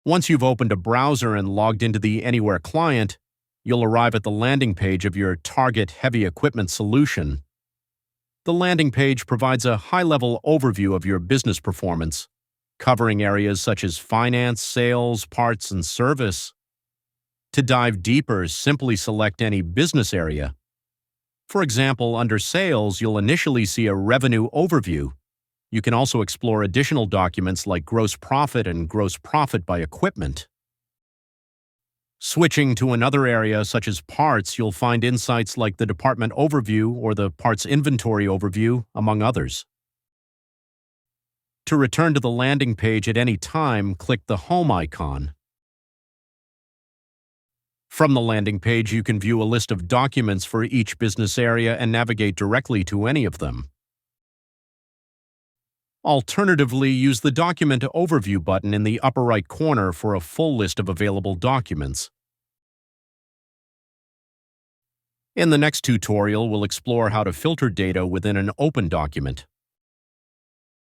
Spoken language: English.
Once you've opened a browser and logged into the Anywhere client, you'll arrive at the landing page of your target heavy equipment solution. The landing page provides a high-level overview of your business performance, covering areas such as finance, sales, parts, and service. To dive deeper, simply select any business area. For example, under Sales, you'll initially see a revenue overview. You can also explore additional documents like gross profit and gross profit by equipment. Switching to another area such as parts, you'll find insights like the department overview or the parts inventory overview, among others. To return to the landing page at any time, click the Home icon. From the landing page, you can view a list of documents for each business area and navigate directly to any of them. Alternatively, use the Document Overview button in the upper right corner for a full list of available documents. In the next tutorial, we'll explore how to filter data within an open document.